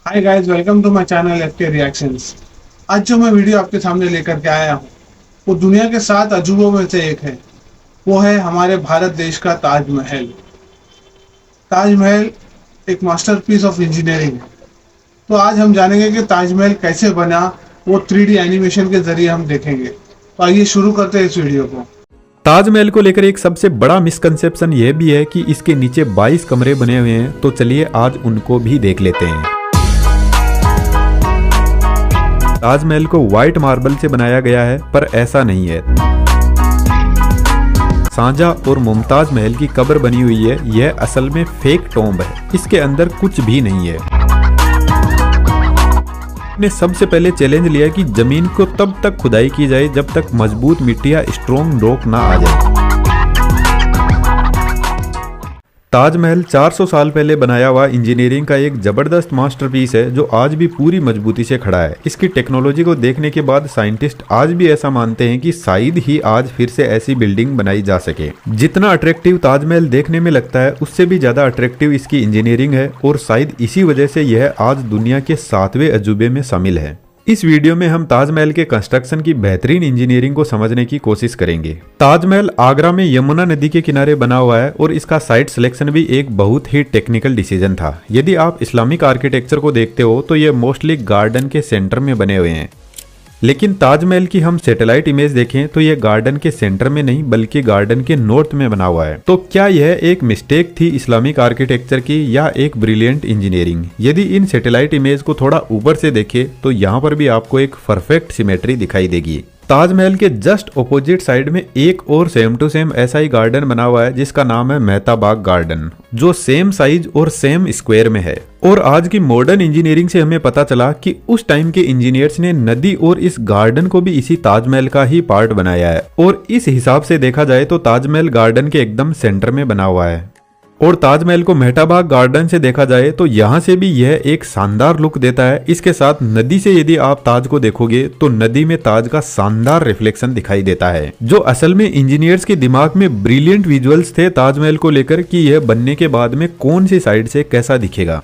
Hi guys, welcome to my channel FK reactions. आज जो मैं वीडियो आपके सामने लेकर के आया हूँ वो दुनिया के 7 अजूबों में से एक है। वो है हमारे भारत देश का ताजमहल। ताजमहल एक मास्टरपीस ऑफ इंजीनियरिंग है। तो आज हम जानेंगे कि ताजमहल कैसे बना। वो 3D एनिमेशन के जरिए हम देखेंगे। तो आइए शुरू करते हैं इस वीडियो को। ताजमहल को लेकर एक सबसे बड़ा मिसकंसेप्शन यह भी है कि इसके नीचे 22 कमरे बने हुए हैं। तो चलिए आज उनको भी देख लेते हैं। ताजमहल को व्हाइट मार्बल से बनाया गया है, पर ऐसा नहीं है। शाहजहां और मुमताज महल की कब्र बनी हुई है। यह असल में फेक टॉम्ब है। इसके अंदर कुछ भी नहीं है। ने सबसे पहले चैलेंज लिया कि जमीन को तब तक खुदाई की जाए जब तक मजबूत मिट्टी या स्ट्रॉन्ग रॉक ना आ जाए। ताजमहल 400 साल पहले बनाया हुआ इंजीनियरिंग का एक जबरदस्त मास्टरपीस है जो आज भी पूरी मजबूती से खड़ा है। इसकी टेक्नोलॉजी को देखने के बाद साइंटिस्ट आज भी ऐसा मानते हैं कि शायद ही आज फिर से ऐसी बिल्डिंग बनाई जा सके। जितना अट्रैक्टिव ताजमहल देखने में लगता है उससे भी ज्यादा अट्रैक्टिव इसकी इंजीनियरिंग है और शायद इसी वजह से यह आज दुनिया के 7वें अजूबे में शामिल है। इस वीडियो में हम ताजमहल के कंस्ट्रक्शन की बेहतरीन इंजीनियरिंग को समझने की कोशिश करेंगे। ताजमहल आगरा में यमुना नदी के किनारे बना हुआ है और इसका साइट सिलेक्शन भी एक बहुत ही टेक्निकल डिसीजन था। यदि आप इस्लामिक आर्किटेक्चर को देखते हो तो ये मोस्टली गार्डन के सेंटर में बने हुए हैं, लेकिन ताजमहल की हम सैटेलाइट इमेज देखें तो यह गार्डन के सेंटर में नहीं बल्कि गार्डन के नॉर्थ में बना हुआ है। तो क्या यह एक मिस्टेक थी इस्लामिक आर्किटेक्चर की या एक ब्रिलियंट इंजीनियरिंग? यदि इन सैटेलाइट इमेज को थोड़ा ऊपर से देखें तो यहाँ पर भी आपको एक परफेक्ट सिमेट्री दिखाई देगी। ताजमहल के जस्ट ऑपोजिट साइड में एक और सेम टू सेम ऐसा ही गार्डन बना हुआ है जिसका नाम है मेहता बाग गार्डन, जो सेम साइज और सेम स्क्वायर में है। और आज की मॉडर्न इंजीनियरिंग से हमें पता चला कि उस टाइम के इंजीनियर्स ने नदी और इस गार्डन को भी इसी ताजमहल का ही पार्ट बनाया है। और इस हिसाब से देखा जाए तो ताजमहल गार्डन के एकदम सेंटर में बना हुआ है। और ताजमहल को मेहता बाग गार्डन से देखा जाए तो यहाँ से भी यह एक शानदार लुक देता है। इसके साथ नदी से यदि आप ताज को देखोगे तो नदी में ताज का शानदार रिफ्लेक्शन दिखाई देता है, जो असल में इंजीनियर्स के दिमाग में ब्रिलियंट विजुअल्स थे ताजमहल को लेकर कि यह बनने के बाद में कौन सी साइड से कैसा दिखेगा।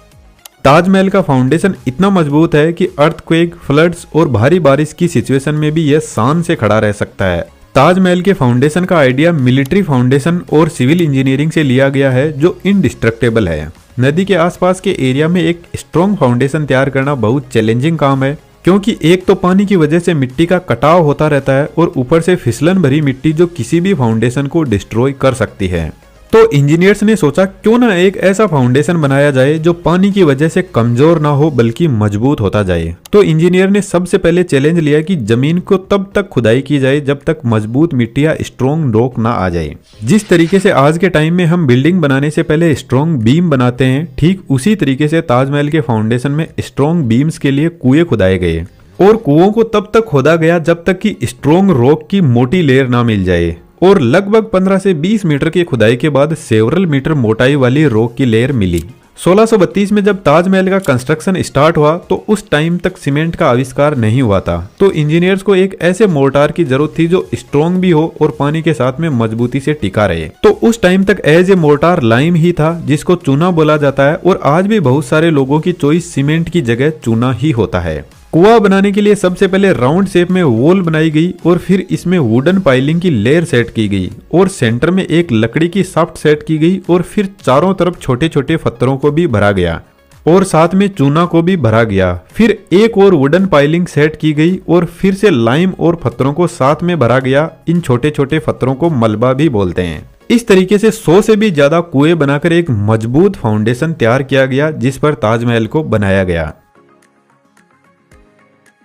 ताजमहल का फाउंडेशन इतना मजबूत है कि अर्थक्वेक, फ्लड्स और भारी बारिश की सिचुएशन में भी यह शान से खड़ा रह सकता है। ताजमहल के फाउंडेशन का आइडिया मिलिट्री फाउंडेशन और सिविल इंजीनियरिंग से लिया गया है जो इनडिस्ट्रक्टेबल है। नदी के आसपास के एरिया में एक स्ट्रॉन्ग फाउंडेशन तैयार करना बहुत चैलेंजिंग काम है, क्योंकि एक तो पानी की वजह से मिट्टी का कटाव होता रहता है और ऊपर से फिसलन भरी मिट्टी जो किसी भी फाउंडेशन को डिस्ट्रॉय कर सकती है। तो इंजीनियर्स ने सोचा क्यों ना एक ऐसा फाउंडेशन बनाया जाए जो पानी की वजह से कमजोर ना हो बल्कि मजबूत होता जाए। तो इंजीनियर ने सबसे पहले चैलेंज लिया कि जमीन को तब तक खुदाई की जाए जब तक मजबूत मिट्टी या स्ट्रॉन्ग रॉक ना आ जाए। जिस तरीके से आज के टाइम में हम बिल्डिंग बनाने से पहले स्ट्रॉन्ग बीम बनाते हैं, ठीक उसी तरीके से ताजमहल के फाउंडेशन में स्ट्रॉन्ग बीम्स के लिए कुएं खुदाए गए और कुओं को तब तक खोदा गया जब तक कि स्ट्रॉन्ग रॉक की मोटी लेयर ना मिल जाए। और लगभग 15 से 20 मीटर की खुदाई के बाद सेवरल मीटर मोटाई वाली रॉक की लेयर मिली। 1632 में जब ताजमहल का कंस्ट्रक्शन स्टार्ट हुआ तो उस टाइम तक सीमेंट का आविष्कार नहीं हुआ था। तो इंजीनियर्स को एक ऐसे मोर्टार की जरूरत थी जो स्ट्रॉन्ग भी हो और पानी के साथ में मजबूती से टिका रहे। तो उस टाइम तक एज ए मोर्टार लाइम ही था जिसको चूना बोला जाता है। और आज भी बहुत सारे लोगों की चॉइस सीमेंट की जगह चूना ही होता है। कुआं बनाने के लिए सबसे पहले राउंड शेप में वॉल बनाई गई और फिर इसमें वुडन पाइलिंग की लेयर सेट की गई और सेंटर में एक लकड़ी की शाफ्ट सेट की गई और फिर चारों तरफ छोटे छोटे पत्थरों को भी भरा गया और साथ में चूना को भी भरा गया। फिर एक और वुडन पाइलिंग सेट की गई और फिर से लाइम और पत्थरों को साथ में भरा गया। इन छोटे छोटे पत्थरों को मलबा भी बोलते हैं। इस तरीके से 100 से भी ज्यादा कुएं बनाकर एक मजबूत फाउंडेशन तैयार किया गया जिस पर ताजमहल को बनाया गया।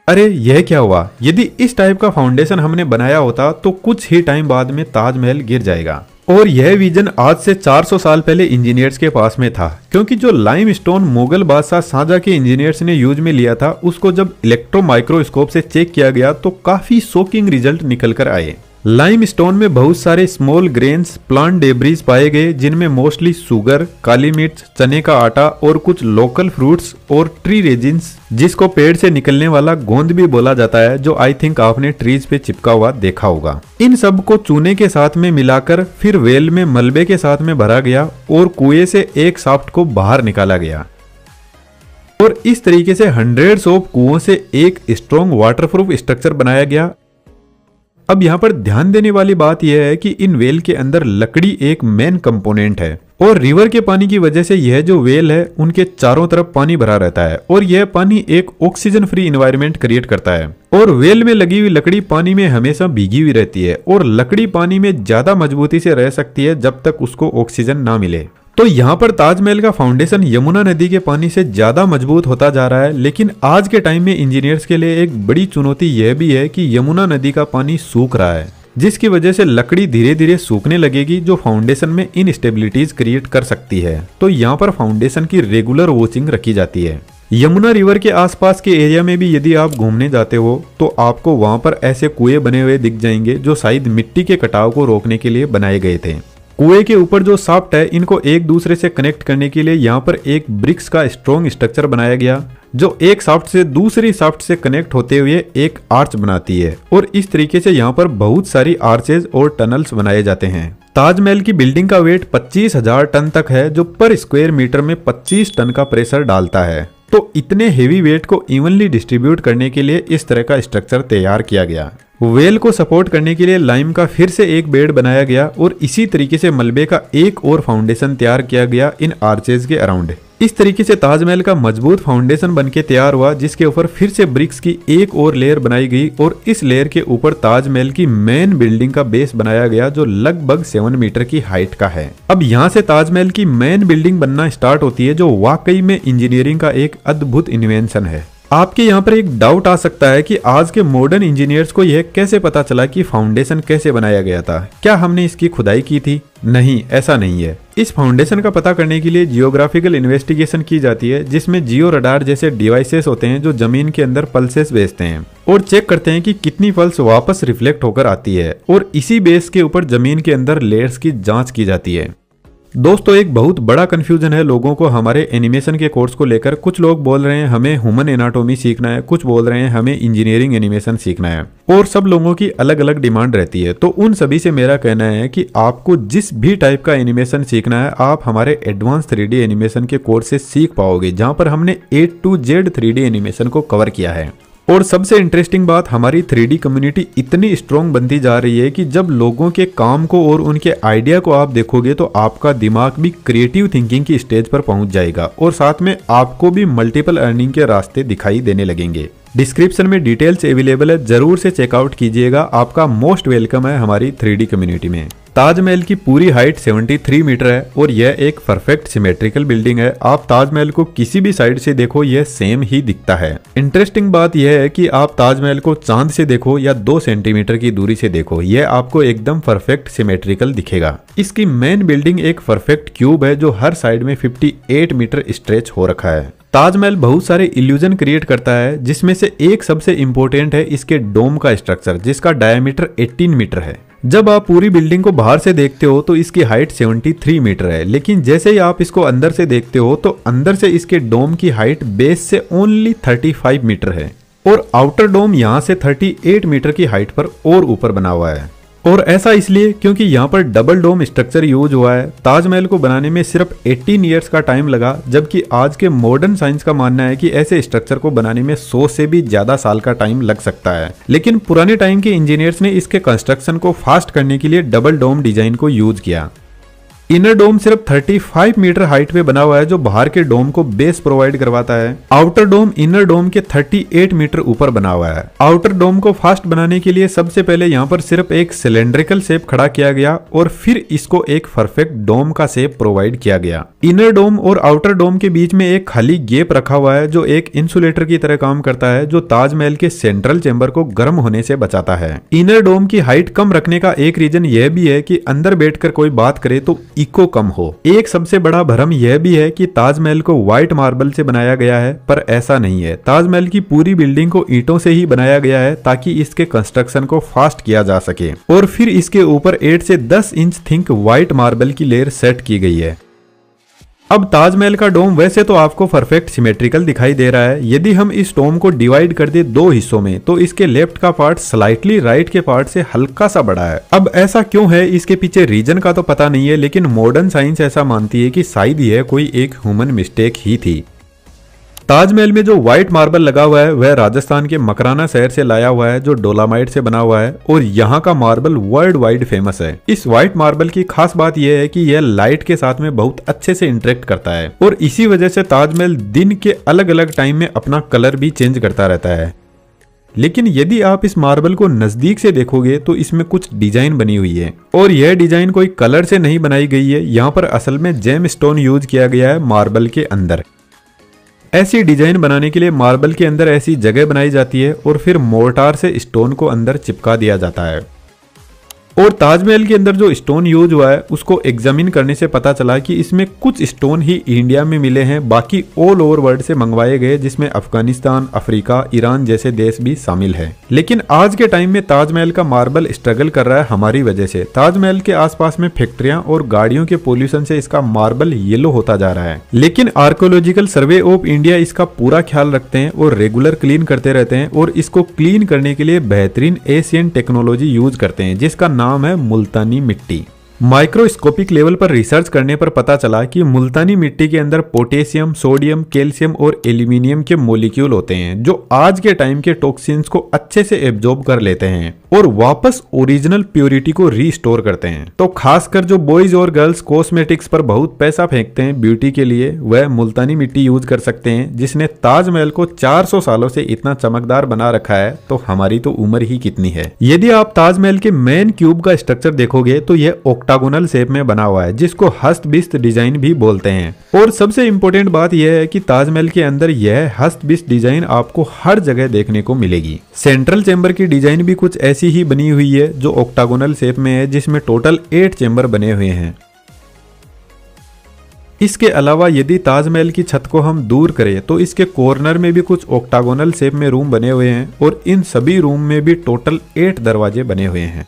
अरे यह क्या हुआ? यदि इस टाइप का फाउंडेशन हमने बनाया होता तो कुछ ही टाइम बाद में ताजमहल गिर जाएगा। और यह विजन आज से 400 साल पहले इंजीनियर्स के पास में था, क्योंकि जो लाइमस्टोन मुगल बादशाह शाहजहां के इंजीनियर्स ने यूज में लिया था उसको जब इलेक्ट्रो माइक्रोस्कोप से चेक किया गया तो काफी शॉकिंग रिजल्ट निकल कर आए। लाइमस्टोन में बहुत सारे स्मॉल ग्रेन्स, प्लांट डेब्रीज पाए गए जिनमें मोस्टली शुगर, काली मिर्च, चने का आटा और कुछ लोकल फ्रूट्स और ट्री रेजिन्स, जिसको पेड़ से निकलने वाला गोंद भी बोला जाता है, जो आई थिंक आपने ट्रीज पे चिपका हुआ देखा होगा। इन सब को चूने के साथ में मिलाकर फिर वेल में मलबे के साथ में भरा गया और कुएं से एक शाफ्ट को बाहर निकाला गया। और इस तरीके से हंड्रेड्स ऑफ कुओं से एक स्ट्रॉन्ग वाटरप्रूफ स्ट्रक्चर बनाया गया। अब यहाँ पर ध्यान देने वाली बात यह है कि इन वेल के अंदर लकड़ी एक मेन कंपोनेंट है और रिवर के पानी की वजह से यह जो वेल है उनके चारों तरफ पानी भरा रहता है और यह पानी एक ऑक्सीजन फ्री एनवायरनमेंट क्रिएट करता है और वेल में लगी हुई लकड़ी पानी में हमेशा भीगी हुई रहती है और लकड़ी पानी में ज्यादा मजबूती से रह सकती है जब तक उसको ऑक्सीजन ना मिले। तो यहाँ पर ताजमहल का फाउंडेशन यमुना नदी के पानी से ज्यादा मजबूत होता जा रहा है, लेकिन आज के टाइम में इंजीनियर्स के लिए एक बड़ी चुनौती यह भी है कि यमुना नदी का पानी सूख रहा है, जिसकी वजह से लकड़ी धीरे धीरे सूखने लगेगी जो फाउंडेशन में इनस्टेबिलिटीज क्रिएट कर सकती है। तो यहाँ पर फाउंडेशन की रेगुलर वॉचिंग रखी जाती है। यमुना रिवर के आसपास के एरिया में भी यदि आप घूमने जाते हो तो आपको वहां पर ऐसे कुएं बने हुए दिख जाएंगे जो शायद मिट्टी के कटाव को रोकने के लिए बनाए गए थे। कुएं के ऊपर जो शाफ्ट है इनको एक दूसरे से कनेक्ट करने के लिए यहाँ पर एक ब्रिक्स का स्ट्रॉन्ग स्ट्रक्चर बनाया गया जो एक शाफ्ट से दूसरी शाफ्ट से कनेक्ट होते हुए एक आर्च बनाती है और इस तरीके से यहाँ पर बहुत सारी आर्चेज और टनल्स बनाए जाते हैं। ताजमहल की बिल्डिंग का वेट 25,000 टन तक है जो पर स्क्वायर मीटर में 25 टन का प्रेशर डालता है। तो इतने हेवी वेट को इवनली डिस्ट्रीब्यूट करने के लिए इस तरह का स्ट्रक्चर तैयार किया गया। वेल को सपोर्ट करने के लिए लाइम का फिर से एक बेड बनाया गया और इसी तरीके से मलबे का एक और फाउंडेशन तैयार किया गया इन आर्चेज के अराउंड। इस तरीके से ताजमहल का मजबूत फाउंडेशन बनके तैयार हुआ जिसके ऊपर फिर से ब्रिक्स की एक और लेयर बनाई गई और इस लेयर के ऊपर ताजमहल की मेन बिल्डिंग का बेस बनाया गया जो लगभग 7 मीटर की हाइट का है। अब यहाँ से ताजमहल की मेन बिल्डिंग बनना स्टार्ट होती है जो वाकई में इंजीनियरिंग का एक अद्भुत इन्वेंशन है। आपके यहाँ पर एक डाउट आ सकता है कि आज के मॉडर्न इंजीनियर्स को यह कैसे पता चला कि फाउंडेशन कैसे बनाया गया था, क्या हमने इसकी खुदाई की थी? नहीं, ऐसा नहीं है। इस फाउंडेशन का पता करने के लिए जियोग्राफिकल इन्वेस्टिगेशन की जाती है जिसमें जियो रडार जैसे डिवाइसेस होते हैं जो जमीन के अंदर पल्सेस भेजते हैं और चेक करते हैं कि कितनी पल्स वापस रिफ्लेक्ट होकर आती है और इसी बेस के ऊपर जमीन के अंदर लेयर्स की जांच की जाती है। दोस्तों, एक बहुत बड़ा कंफ्यूजन है लोगों को हमारे एनिमेशन के कोर्स को लेकर। कुछ लोग बोल रहे हैं हमें ह्यूमन एनाटॉमी सीखना है, कुछ बोल रहे हैं हमें इंजीनियरिंग एनिमेशन सीखना है और सब लोगों की अलग अलग डिमांड रहती है। तो उन सभी से मेरा कहना है कि आपको जिस भी टाइप का एनिमेशन सीखना है आप हमारे एडवांस 3D एनिमेशन के कोर्स से सीख पाओगे जहां पर हमने A to Z 3D animation को कवर किया है। और सबसे इंटरेस्टिंग बात, हमारी 3D कम्युनिटी इतनी स्ट्रॉन्ग बनती जा रही है कि जब लोगों के काम को और उनके आइडिया को आप देखोगे तो आपका दिमाग भी क्रिएटिव थिंकिंग की स्टेज पर पहुंच जाएगा और साथ में आपको भी मल्टीपल अर्निंग के रास्ते दिखाई देने लगेंगे। डिस्क्रिप्शन में डिटेल्स अवेलेबल है, जरूर से चेकआउट कीजिएगा। आपका मोस्ट वेलकम है हमारी 3D कम्युनिटी में। ताजमहल की पूरी हाइट 73 मीटर है और यह एक परफेक्ट सिमेट्रिकल बिल्डिंग है। आप ताजमहल को किसी भी साइड से देखो यह सेम ही दिखता है। इंटरेस्टिंग बात यह है कि आप ताजमहल को चांद से देखो या 2 सेंटीमीटर की दूरी से देखो, यह आपको एकदम परफेक्ट सिमेट्रिकल दिखेगा। इसकी मेन बिल्डिंग एक परफेक्ट क्यूब है जो हर साइड में 58 मीटर स्ट्रेच हो रखा है। ताजमहल बहुत सारे इल्यूजन क्रिएट करता है जिसमें से एक सबसे इंपॉर्टेंट है इसके डोम का स्ट्रक्चर जिसका डायमीटर 18 मीटर है। जब आप पूरी बिल्डिंग को बाहर से देखते हो तो इसकी हाइट 73 मीटर है, लेकिन जैसे ही आप इसको अंदर से देखते हो तो अंदर से इसके डोम की हाइट बेस से ओनली 35 मीटर है और आउटर डोम यहाँ से 38 मीटर की हाइट पर और ऊपर बना हुआ है। और ऐसा इसलिए क्योंकि यहाँ पर डबल डोम स्ट्रक्चर यूज हुआ है। ताजमहल को बनाने में सिर्फ 18 ईयर्स का टाइम लगा, जबकि आज के मॉडर्न साइंस का मानना है कि ऐसे स्ट्रक्चर को बनाने में 100 से भी ज्यादा साल का टाइम लग सकता है। लेकिन पुराने टाइम के इंजीनियर्स ने इसके कंस्ट्रक्शन को फास्ट करने के लिए डबल डोम डिजाइन को यूज किया। इनर डोम सिर्फ 35 मीटर हाइट पे बना हुआ है जो बाहर के डोम को बेस प्रोवाइड करवाता है। आउटर डोम इनर डोम के 38 मीटर ऊपर बना हुआ है। आउटर डोम को फास्ट बनाने के लिए सबसे पहले यहाँ पर सिर्फ एक सिलेंड्रिकल शेप खड़ा किया गया और फिर इसको एक परफेक्ट डोम का शेप प्रोवाइड किया गया। इनर डोम और आउटर डोम के बीच में एक खाली गैप रखा हुआ है जो एक इंसुलेटर की तरह काम करता है जो ताजमहल के सेंट्रल चेंबर को गर्म होने से बचाता है। इनर डोम की हाइट कम रखने का एक रीजन यह भी है कि अंदर बैठकर कोई बात करे तो इको कम हो। एक सबसे बड़ा भ्रम यह भी है कि ताजमहल को व्हाइट मार्बल से बनाया गया है, पर ऐसा नहीं है। ताजमहल की पूरी बिल्डिंग को ईंटों से ही बनाया गया है ताकि इसके कंस्ट्रक्शन को फास्ट किया जा सके और फिर इसके ऊपर 8 से 10 इंच थिक व्हाइट मार्बल की लेयर सेट की गई है। अब ताजमहल का डोम वैसे तो आपको परफेक्ट सिमेट्रिकल दिखाई दे रहा है। यदि हम इस डोम को डिवाइड कर दे 2 हिस्सों में तो इसके लेफ्ट का पार्ट स्लाइटली राइट के पार्ट से हल्का सा बड़ा है। अब ऐसा क्यों है इसके पीछे रीजन का तो पता नहीं है, लेकिन मॉडर्न साइंस ऐसा मानती है कि शायद यह कोई एक ह्यूमन मिस्टेक ही थी। ताजमहल में जो व्हाइट मार्बल लगा हुआ है वह राजस्थान के मकराना शहर से लाया हुआ है, जो डोलामाइट से बना हुआ है, और यहाँ का मार्बल वर्ल्ड वाइड फेमस है। इस व्हाइट मार्बल की खास बात यह है कि यह लाइट के साथ में बहुत अच्छे से इंटरेक्ट करता है और इसी वजह से ताजमहल दिन के अलग अलग टाइम में अपना कलर भी चेंज करता रहता है। लेकिन यदि आप इस मार्बल को नजदीक से देखोगे तो इसमें कुछ डिजाइन बनी हुई है और यह डिजाइन कोई कलर से नहीं बनाई गई है। यहाँ पर असल में जेम स्टोन यूज किया गया है मार्बल के अंदर। ऐसी डिजाइन बनाने के लिए मार्बल के अंदर ऐसी जगह बनाई जाती है और फिर मोर्टार से स्टोन को अंदर चिपका दिया जाता है। और ताजमहल के अंदर जो स्टोन यूज हुआ है उसको एग्जामिन करने से पता चला कि इसमें कुछ स्टोन ही इंडिया में मिले हैं, बाकी ऑल ओवर वर्ल्ड से मंगवाए गए, जिसमें अफगानिस्तान, अफ्रीका, ईरान जैसे देश भी शामिल हैं। लेकिन आज के टाइम में ताजमहल का मार्बल स्ट्रगल कर रहा है हमारी वजह से। ताजमहल के आसपास में फैक्ट्रियां और गाड़ियों के पोल्यूशन से इसका मार्बल येलो होता जा रहा है। लेकिन आर्कोलॉजिकल सर्वे ऑफ इंडिया इसका पूरा ख्याल रखते हैं और रेगुलर क्लीन करते रहते हैं और इसको क्लीन करने के लिए बेहतरीन एशियन टेक्नोलॉजी यूज करते हैं, जिसका नाम है मुल्तानी मिट्टी। माइक्रोस्कोपिक लेवल पर रिसर्च करने पर पता चला कि मुल्तानी मिट्टी के अंदर पोटेशियम, सोडियम, कैल्शियम और एल्यूमिनियम के मॉलिक्यूल होते हैं जो आज के टाइम के टॉक्सिन्स को अच्छे से एब्जॉर्ब कर लेते हैं और वापस ओरिजिनल प्योरिटी को रीस्टोर करते हैं। तो खासकर जो बॉयज और गर्ल्स कॉस्मेटिक्स पर बहुत पैसा फेंकते हैं ब्यूटी के लिए, वह मुल्तानी मिट्टी यूज कर सकते हैं, जिसने ताजमहल को 400 सालों से इतना चमकदार बना रखा है। तो हमारी तो उम्र ही कितनी है। यदि आप ताजमहल के मेन क्यूब का स्ट्रक्चर देखोगे तो यह ऑक्टागोनल शेप में बना हुआ है, जिसको हस्तबिस्त डिजाइन भी बोलते हैं। और सबसे इंपॉर्टेंट बात यह है कि ताजमहल के अंदर यह हस्तबिस्त डिजाइन आपको हर जगह देखने को मिलेगी। सेंट्रल चेंबर की डिजाइन भी कुछ ऐसी ही बनी हुई है जो ऑक्टागोनल शेप में है, जिसमें टोटल 8 चेंबर बने हुए हैं। इसके अलावा यदि ताजमहल की छत को हम दूर करें तो इसके कॉर्नर में भी कुछ ऑक्टागोनल शेप में रूम बने हुए हैं और इन सभी रूम में भी टोटल 8 दरवाजे बने हुए हैं।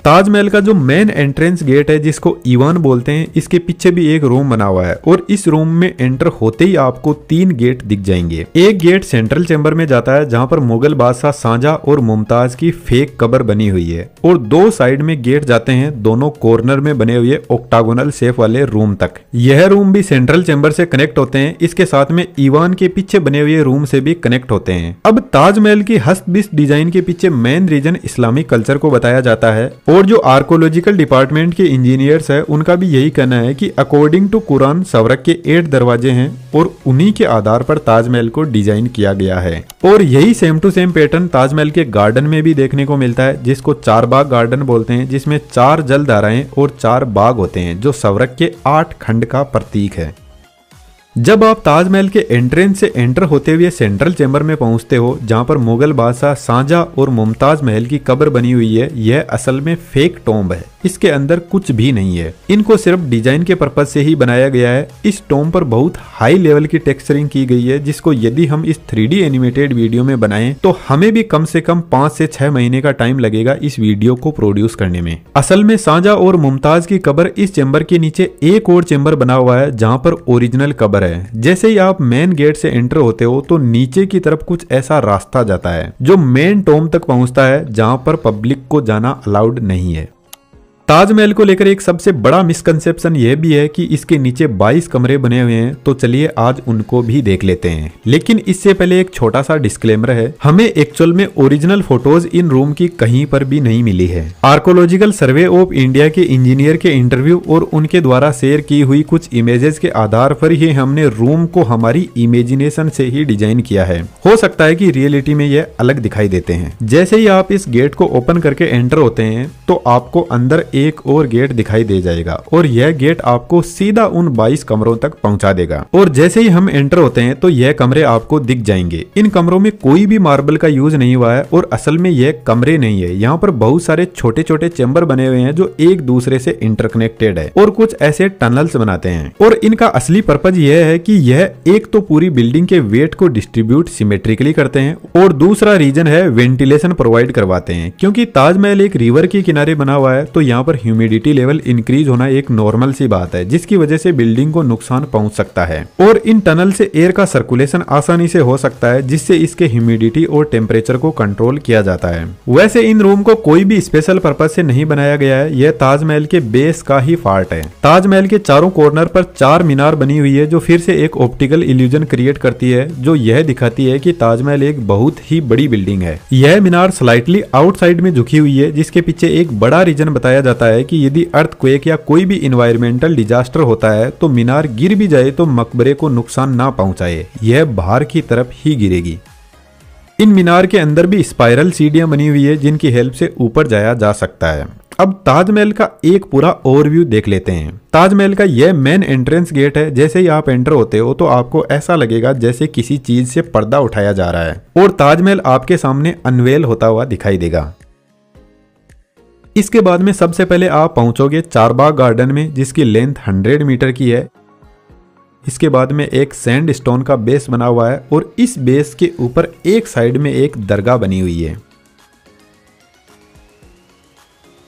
ताजमहल का जो मेन एंट्रेंस गेट है, जिसको ईवान बोलते हैं, इसके पीछे भी एक रूम बना हुआ है और इस रूम में एंटर होते ही आपको 3 गेट दिख जाएंगे। एक गेट सेंट्रल चेंबर में जाता है जहां पर मुगल बादशाह शाहजहां और मुमताज की फेक कब्र बनी हुई है, और 2 साइड में गेट जाते हैं दोनों कॉर्नर में बने हुए ऑक्टागोनल शेप वाले रूम तक। यह रूम भी सेंट्रल चेंबर से कनेक्ट होते हैं, इसके साथ में ईवान के पीछे बने हुए रूम से भी कनेक्ट होते हैं। अब ताजमहल की हस्तबिस्त डिजाइन के पीछे मेन रीजन इस्लामिक कल्चर को बताया जाता है और जो आर्कोलॉजिकल डिपार्टमेंट के इंजीनियर्स है उनका भी यही कहना है कि अकॉर्डिंग टू कुरान सवरक के 8 दरवाजे हैं और उन्हीं के आधार पर ताजमहल को डिजाइन किया गया है। और यही same to same pattern Taj Mahal के गार्डन में भी देखने को मिलता है, जिसको 4 बाग गार्डन बोलते हैं, जिसमें 4 जलधाराएं और 4 बाग होते हैं जो सवरक के 8 खंड का प्रतीक है। जब आप ताजमहल के एंट्रेंस से एंटर होते हुए सेंट्रल चेंबर में पहुंचते हो जहां पर मुगल बादशाह शाहजहां और मुमताज महल की कब्र बनी हुई है, यह असल में फेक टॉम्ब है। इसके अंदर कुछ भी नहीं है, इनको सिर्फ डिजाइन के पर्पज से ही बनाया गया है। इस टॉम्ब पर बहुत हाई लेवल की टेक्सचरिंग की गई है, जिसको यदि हम इस 3D एनिमेटेड वीडियो में बनाएं तो हमें भी कम से कम 5 से 6 महीने का टाइम लगेगा इस वीडियो को प्रोड्यूस करने में। असल में शाहजहां और मुमताज की कब्र इस चेंबर के नीचे एक और चेंबर बना हुआ है जहां पर ओरिजिनल कब्र है। जैसे ही आप मेन गेट से एंटर होते हो तो नीचे की तरफ कुछ ऐसा रास्ता जाता है जो मेन टॉम्ब तक पहुंचता है, जहां पर पब्लिक को जाना अलाउड नहीं है। ताजमहल को लेकर एक सबसे बड़ा मिसकंसेप्शन यह भी है कि इसके नीचे 22 कमरे बने हुए हैं, तो चलिए आज उनको भी देख लेते हैं। लेकिन इससे पहले एक छोटा सा डिस्क्लेमर है, हमें एक्चुअल में ओरिजिनल फोटोज इन रूम की कहीं पर भी नहीं मिली है। आर्कोलॉजिकल सर्वे ऑफ इंडिया के इंजीनियर के इंटरव्यू और उनके द्वारा शेयर की हुई कुछ इमेजेस के आधार पर ही हमने रूम को हमारी इमेजिनेशन से ही डिजाइन किया है। हो सकता है कि रियलिटी में यह अलग दिखाई देते हैं। जैसे ही आप इस गेट को ओपन करके एंटर होते हैं तो आपको अंदर एक और गेट दिखाई दे जाएगा और यह गेट आपको सीधा उन 22 कमरों तक पहुंचा देगा। और जैसे ही हम एंटर होते हैं तो यह कमरे आपको दिख जाएंगे। इन कमरों में कोई भी मार्बल का यूज नहीं हुआ है और असल में यह कमरे नहीं है। यहाँ पर बहुत सारे छोटे छोटे चेंबर बने हुए हैं जो एक दूसरे से इंटरकनेक्टेड है और कुछ ऐसे टनल्स बनाते हैं। और इनका असली पर्पज यह है कि यह एक तो पूरी बिल्डिंग के वेट को डिस्ट्रीब्यूट सिमेट्रिकली करते हैं और दूसरा रीजन है वेंटिलेशन प्रोवाइड करवाते हैं। क्योंकि ताजमहल एक रिवर के किनारे बना हुआ है तो यहाँ पर ह्यूमिडिटी लेवल इंक्रीज होना एक नॉर्मल सी बात है, जिसकी वजह से बिल्डिंग को नुकसान पहुंच सकता है। और इन टनल से एयर का सर्कुलेशन आसानी से हो सकता है, जिससे इसके ह्यूमिडिटी और टेम्परेचर को कंट्रोल किया जाता है। वैसे इन रूम को कोई भी स्पेशल पर्पज से नहीं बनाया गया है, यह ताजमहल के बेस का ही पार्ट है। ताजमहल के चारों कॉर्नर पर 4 मीनार बनी हुई है, जो फिर से एक ऑप्टिकल इल्यूजन क्रिएट करती है, जो यह दिखाती है कि ताजमहल एक बहुत ही बड़ी बिल्डिंग है। यह मीनार स्लाइटली आउटसाइड में झुकी हुई है, जिसके पीछे एक बड़ा रीजन बताया जाता है कि यदि अर्थक्वेक या कोई भी इन्वायरमेंटल डिजास्टर होता है तो मीनार गिर भी जाए तो मकबरे को नुकसान ना पहुंचाए, यह बाहर की तरफ ही गिरेगी। इन मीनार के अंदर भी स्पाइरल सीढ़ियां बनी हुई है, जिनकी हेल्प से ऊपर जाया जा सकता है। अब ताजमहल का एक पूरा ओवरव्यू देख लेते हैं। ताजमहल का यह मेन एंट्रेंस गेट है। जैसे ही आप एंटर होते हो तो आपको ऐसा लगेगा जैसे किसी चीज से पर्दा उठाया जा रहा है और ताजमहल आपके सामने अनवेल होता हुआ दिखाई देगा। इसके बाद में सबसे पहले आप पहुंचोगे चारबाग गार्डन में, जिसकी लेंथ 100 मीटर की है। इसके बाद में एक सैंड स्टोन का बेस बना हुआ है और इस बेस के ऊपर एक साइड में एक दरगाह बनी हुई है।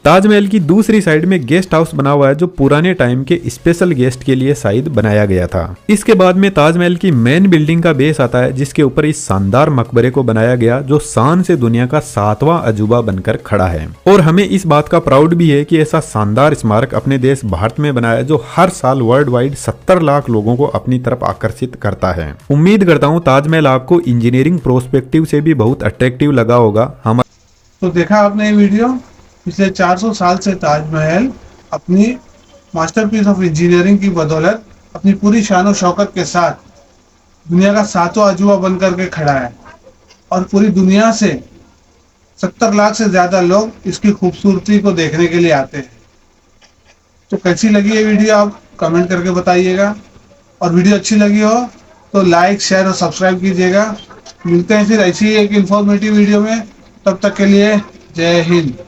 ताजमहल की दूसरी साइड में गेस्ट हाउस बना हुआ है, जो पुराने टाइम के स्पेशल गेस्ट के लिए शायद बनाया गया था। इसके बाद में ताजमहल की मेन बिल्डिंग का बेस आता है, जिसके ऊपर इस शानदार मकबरे को बनाया गया, जो शान से दुनिया का 7वां अजूबा बनकर खड़ा है। और हमें इस बात का प्राउड भी है कि ऐसा शानदार स्मारक अपने देश भारत में बनाया, जो हर साल वर्ल्ड वाइड 70 लाख लोगों को अपनी तरफ आकर्षित करता है। उम्मीद करता हूँ ताजमहल आपको इंजीनियरिंग प्रोस्पेक्टिव से भी बहुत अट्रैक्टिव लगा होगा। तो देखा आपने ये वीडियो, पिछले 400 साल से ताजमहल अपनी मास्टरपीस ऑफ इंजीनियरिंग की बदौलत अपनी पूरी शान और शौकत के साथ दुनिया का 7वां अजूबा बनकर के खड़ा है और पूरी दुनिया से 70 लाख से ज्यादा लोग इसकी खूबसूरती को देखने के लिए आते हैं। तो कैसी लगी ये वीडियो आप कमेंट करके बताइएगा, और वीडियो अच्छी लगी हो तो लाइक, शेयर और सब्सक्राइब कीजिएगा। मिलते हैं फिर ऐसी ही एक इंफॉर्मेटिव वीडियो में, तब तक के लिए जय हिंद।